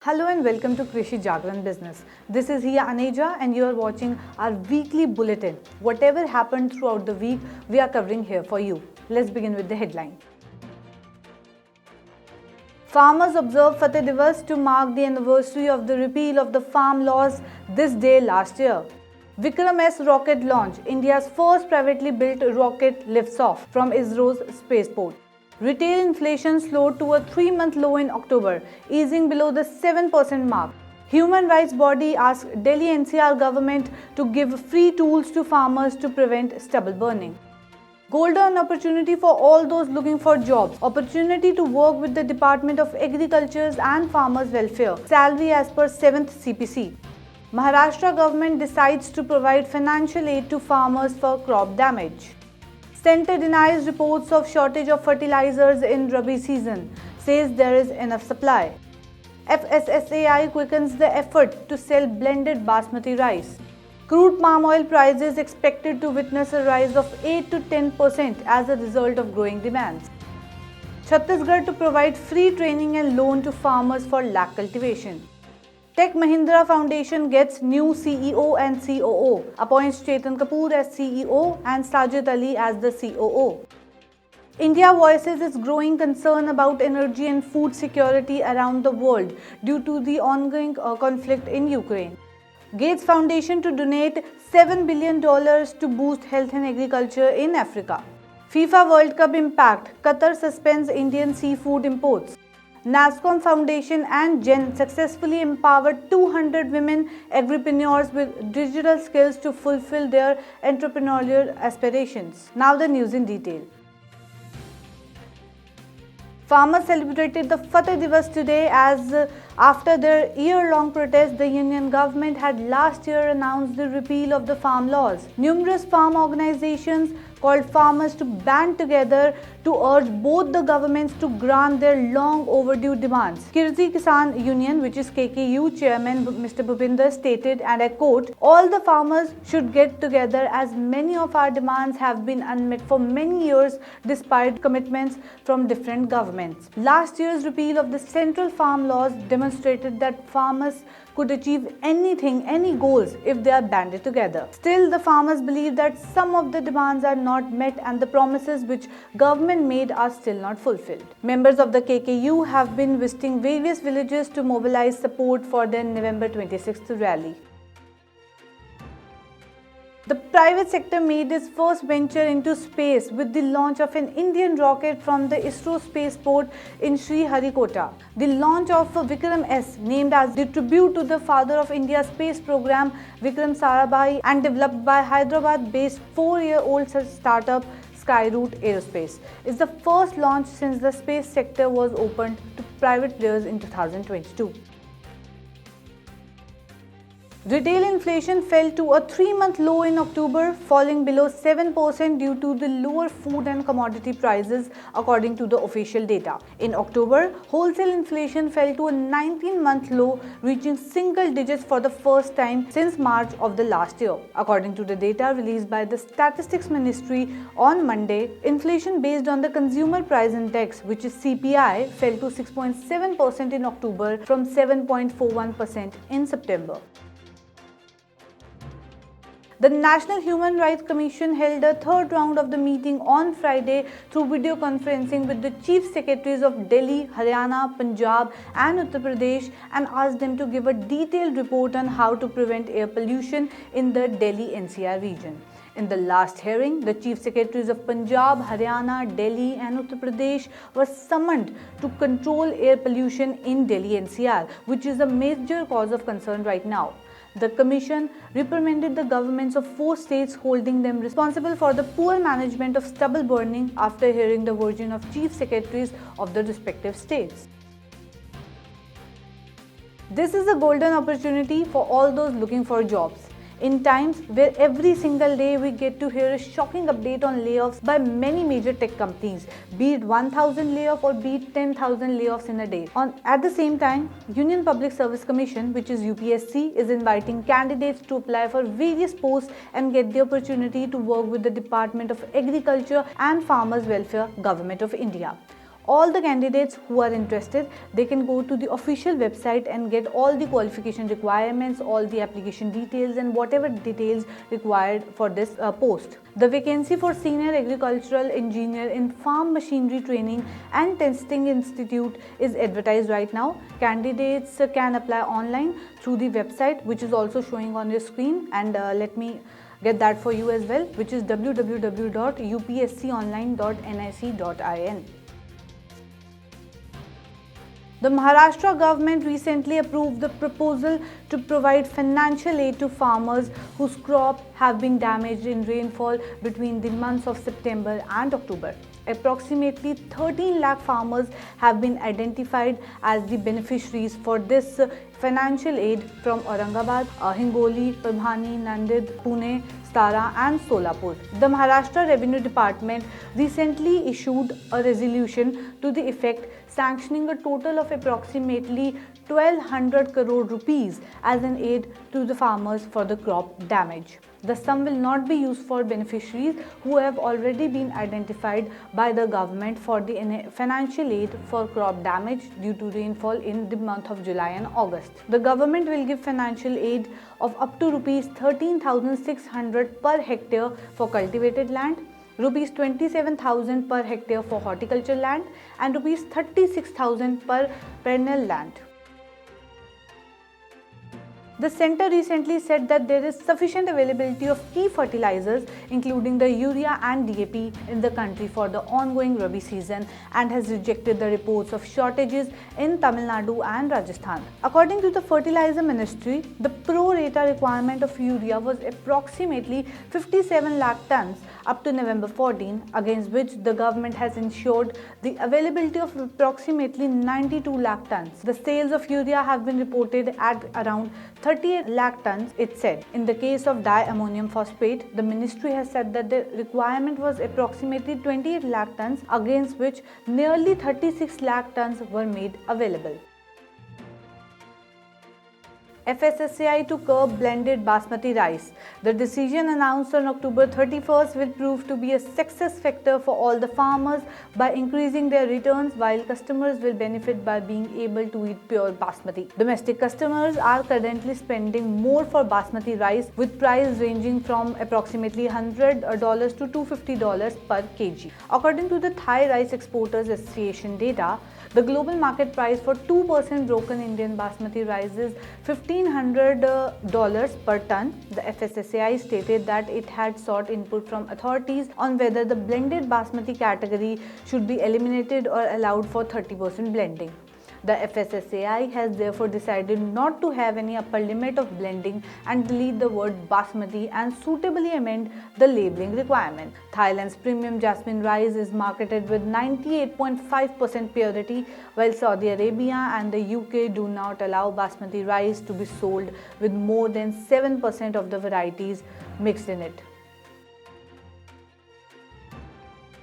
Hello and welcome to Krishi Jagran Business. This is Hiya Aneja and you are watching our weekly bulletin. Whatever happened throughout the week, we are covering here for you. Let's begin with the headline. Farmers observe Fateh Diwas to mark the anniversary of the repeal of the farm laws this day last year. Vikram S rocket launch, India's first privately built rocket lifts off from ISRO's spaceport. Retail inflation slowed to a 3-month low in October, easing below the 7% mark. Human rights body asked Delhi NCR government to give free tools to farmers to prevent stubble burning. Golden opportunity for all those looking for jobs. Opportunity to work with the Department of Agriculture and Farmers Welfare. Salary as per 7th CPC. Maharashtra government decides to provide financial aid to farmers for crop damage. Centre denies reports of shortage of fertilizers in Rabi season, says there is enough supply. FSSAI quickens the effort to sell blended basmati rice. Crude palm oil prices expected to witness a rise of 8 to 10% as a result of growing demands. Chhattisgarh to provide free training and loan to farmers for lakh cultivation. Tech Mahindra Foundation gets new CEO and COO, appoints Chetan Kapoor as CEO and Sajid as the COO. India voices its growing concern about energy and food security around the world due to the ongoing conflict in Ukraine. Gates Foundation to donate $7 billion to boost health and agriculture in Africa. FIFA World Cup impact, Qatar suspends Indian seafood imports. NASSCOM Foundation and Gen successfully empowered 200 women Agri-Preneurs with digital skills to fulfill their entrepreneurial aspirations. Now the news in detail. Farmers celebrated the Fateh Diwas today as after their year-long protest, the union government had last year announced the repeal of the farm laws. Numerous farm organizations called farmers to band together to urge both the governments to grant their long overdue demands. Kirti Kisan Union, which is KKU chairman Mr. Bhupinder stated, and I quote, "All the farmers should get together as many of our demands have been unmet for many years despite commitments from different governments." Last year's repeal of the central farm laws demonstrated that farmers could achieve anything, any goals if they are banded together. Still, the farmers believe that some of the demands are not met and the promises which government made are still not fulfilled. Members of the KKU have been visiting various villages to mobilize support for their November 26th rally. The private sector made its first venture into space with the launch of an Indian rocket from the ISRO spaceport in Sriharikota. The launch of Vikram S, named as the tribute to the father of India's space program, Vikram Sarabhai, and developed by Hyderabad-based 4-year-old startup Skyroot Aerospace, is the first launch since the space sector was opened to private players in 2022. Retail inflation fell to a 3-month low in October, falling below 7% due to the lower food and commodity prices, according to the official data. In October, wholesale inflation fell to a 19-month low, reaching single digits for the first time since March of the last year. According to the data released by the Statistics Ministry on Monday, inflation based on the Consumer Price Index, which is CPI, fell to 6.7% in October from 7.41% in September. The National Human Rights Commission held a third round of the meeting on Friday through video conferencing with the Chief Secretaries of Delhi, Haryana, Punjab and Uttar Pradesh and asked them to give a detailed report on how to prevent air pollution in the Delhi NCR region. In the last hearing, the Chief Secretaries of Punjab, Haryana, Delhi and Uttar Pradesh were summoned to control air pollution in Delhi NCR, which is a major cause of concern right now. The Commission reprimanded the governments of 4 states, holding them responsible for the poor management of stubble burning after hearing the version of Chief Secretaries of the respective states. This is a golden opportunity for all those looking for jobs. In times where every single day we get to hear a shocking update on layoffs by many major tech companies, be it 1,000 layoffs or be it 10,000 layoffs in a day. At the same time, Union Public Service Commission, which is UPSC, is inviting candidates to apply for various posts and get the opportunity to work with the Department of Agriculture and Farmers Welfare, Government of India. All the candidates who are interested, they can go to the official website and get all the qualification requirements, all the application details and whatever details required for this post. The vacancy for Senior Agricultural Engineer in Farm Machinery Training and Testing Institute is advertised right now. Candidates can apply online through the website, which is also showing on your screen, and let me get that for you as well, which is www.upsconline.nic.in. The Maharashtra government recently approved the proposal to provide financial aid to farmers whose crops have been damaged in rainfall between the months of September and October. Approximately 13 lakh farmers have been identified as the beneficiaries for this financial aid from Aurangabad, Hingoli, Parbhani, Nanded, Pune, Stara and Solapur. The Maharashtra Revenue Department recently issued a resolution to the effect sanctioning a total of approximately 1200 crore rupees as an aid to the farmers for the crop damage. The sum will not be used for beneficiaries who have already been identified by the government for the financial aid for crop damage due to rainfall in the month of July and August. The government will give financial aid of up to rupees 13,600 per hectare for cultivated land, rupees 27,000 per hectare for horticulture land and rupees 36,000 per perennial land. The centre recently said that there is sufficient availability of key fertilizers including the urea and DAP in the country for the ongoing Rabi season and has rejected the reports of shortages in Tamil Nadu and Rajasthan. According to the Fertilizer Ministry, the pro rata requirement of urea was approximately 57 lakh tons up to November 14, against which the government has ensured the availability of approximately 92 lakh tons. The sales of urea have been reported at around 38 lakh tons, it said. In the case of diammonium phosphate, the ministry has said that the requirement was approximately 28 lakh tons, against which nearly 36 lakh tons were made available. FSSAI to curb blended basmati rice. The decision announced on October 31st will prove to be a success factor for all the farmers by increasing their returns, while customers will benefit by being able to eat pure basmati. Domestic customers are currently spending more for basmati rice, with price ranging from approximately $100 to $250 per kg. According to the Thai Rice Exporters Association data, the global market price for 2% broken Indian basmati rice is $1,500 per ton. The FSSAI stated that it had sought input from authorities on whether the blended basmati category should be eliminated or allowed for 30% blending. The FSSAI has therefore decided not to have any upper limit of blending and delete the word basmati and suitably amend the labeling requirement. Thailand's premium jasmine rice is marketed with 98.5% purity, while Saudi Arabia and the UK do not allow basmati rice to be sold with more than 7% of the varieties mixed in it.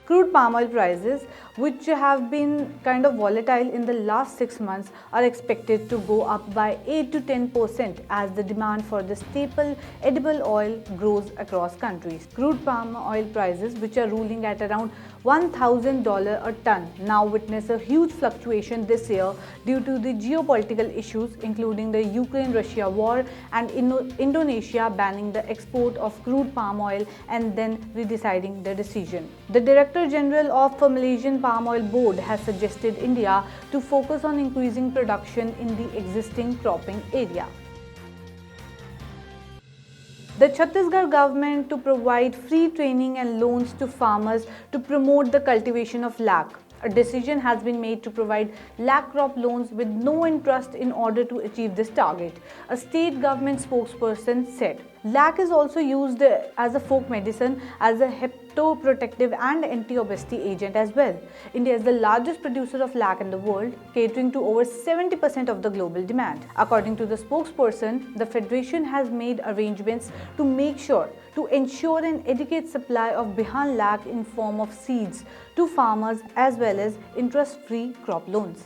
Crude palm oil prices, which have been kind of volatile in the last 6 months, are expected to go up by 8 to 10% as the demand for the staple edible oil grows across countries. Crude palm oil prices, which are ruling at around $1,000 a ton, now witness a huge fluctuation this year due to the geopolitical issues, including the Ukraine-Russia war and Indonesia banning the export of crude palm oil and then redeciding the decision. The Director General of the Malaysian Palm Oil Board has suggested India to focus on increasing production in the existing cropping area. The Chhattisgarh government to provide free training and loans to farmers to promote the cultivation of lakh. A decision has been made to provide lakh crop loans with no interest in order to achieve this target, a state government spokesperson said. Lakh is also used as a folk medicine, as a hepatoprotective and anti-obesity agent as well. India is the largest producer of lakh in the world, catering to over 70% of the global demand. According to the spokesperson, the Federation has made arrangements to ensure an adequate supply of Bihan lakh in form of seeds to farmers as well as interest-free crop loans.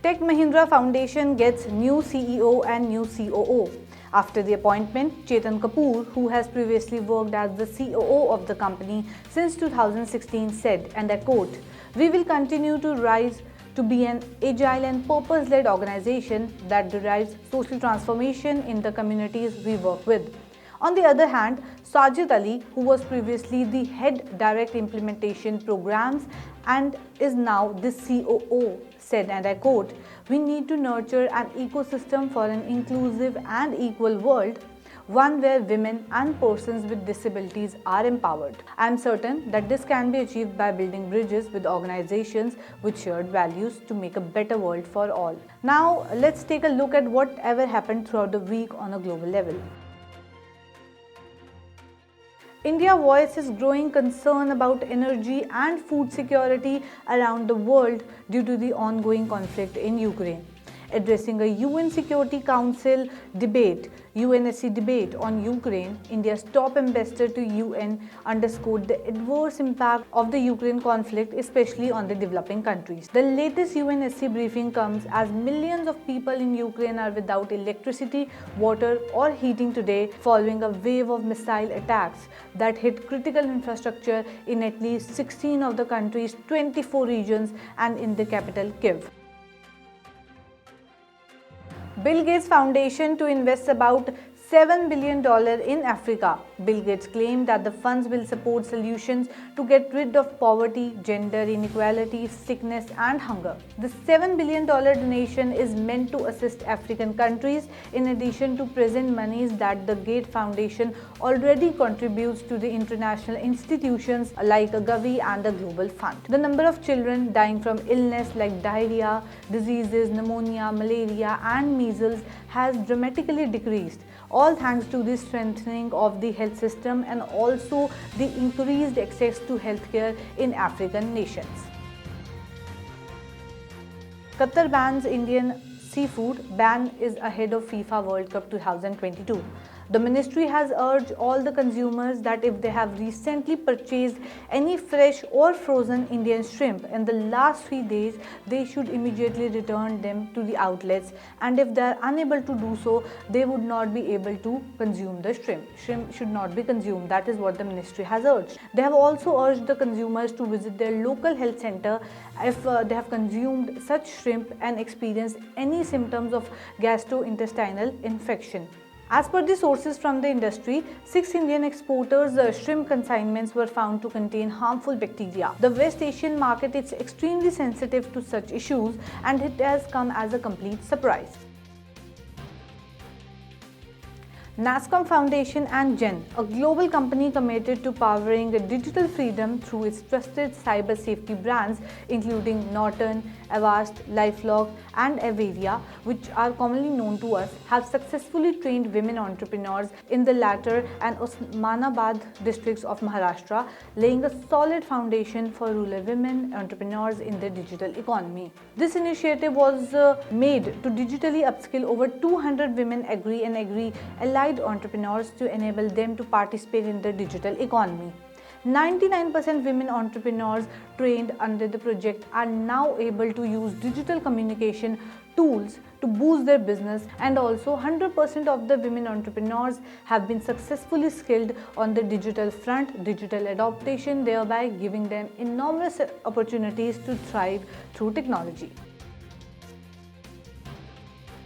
Tech Mahindra Foundation gets new CEO and new COO. After the appointment, Chetan Kapoor, who has previously worked as the COO of the company since 2016, said, and I quote, "We will continue to rise to be an agile and purpose-led organization that derives social transformation in the communities we work with." On the other hand, Sajid, who was previously the head direct implementation programs and is now the COO, said, and I quote, "We need to nurture an ecosystem for an inclusive and equal world, one where women and persons with disabilities are empowered. I am certain that this can be achieved by building bridges with organizations with shared values to make a better world for all." Now, let's take a look at whatever happened throughout the week on a global level. India voices growing concern about energy and food security around the world due to the ongoing conflict in Ukraine. Addressing a UN Security Council debate, UNSC debate on Ukraine, India's top ambassador to UN underscored the adverse impact of the Ukraine conflict, especially on the developing countries. The latest UNSC briefing comes as millions of people in Ukraine are without electricity, water, or heating today following a wave of missile attacks that hit critical infrastructure in at least 16 of the country's 24 regions and in the capital, Kyiv. Bill Gates Foundation to invest about $7 billion in Africa. Bill Gates claimed that the funds will support solutions to get rid of poverty, gender inequality, sickness, and hunger. The $7 billion donation is meant to assist African countries in addition to present monies that the Gates Foundation already contributes to the international institutions like Gavi and the Global Fund. The number of children dying from illness like diarrhea, diseases, pneumonia, malaria, and measles has dramatically decreased, all thanks to the strengthening of the health system and also the increased access to healthcare in African nations. Qatar bans Indian seafood. Ban is ahead of FIFA World Cup 2022. The ministry has urged all the consumers that if they have recently purchased any fresh or frozen Indian shrimp in the last 3 days, they should immediately return them to the outlets, and if they are unable to do so, they would not be able to consume the shrimp. Shrimp should not be consumed. That is what the ministry has urged. They have also urged the consumers to visit their local health center if they have consumed such shrimp and experienced any symptoms of gastrointestinal infection. As per the sources from the industry, 6 Indian exporters' shrimp consignments were found to contain harmful bacteria. The West Asian market is extremely sensitive to such issues, and it has come as a complete surprise. NASSCOM Foundation and Gen, a global company committed to powering digital freedom through its trusted cyber safety brands including Norton, Avast, LifeLock and Averia, which are commonly known to us, have successfully trained women entrepreneurs in the latter and Osmanabad districts of Maharashtra, laying a solid foundation for rural women entrepreneurs in the digital economy. This initiative was made to digitally upskill over 200 women agri and agri-allied entrepreneurs to enable them to participate in the digital economy. 99% women entrepreneurs trained under the project are now able to use digital communication tools to boost their business, and also 100% of the women entrepreneurs have been successfully skilled on the digital front, digital adaptation, thereby giving them enormous opportunities to thrive through technology.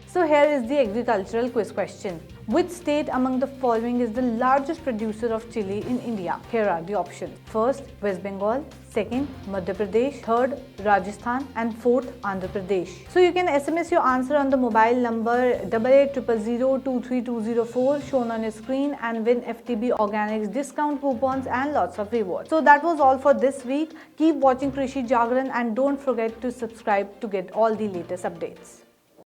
So here is the agricultural quiz question. Which state among the following is the largest producer of chili in India? Here are the options. First, West Bengal. Second, Madhya Pradesh. Third, Rajasthan. And fourth, Andhra Pradesh. So you can SMS your answer on the mobile number 8800023204 shown on your screen and win FTB Organics discount coupons and lots of rewards. So that was all for this week. Keep watching Krishi Jagran and don't forget to subscribe to get all the latest updates.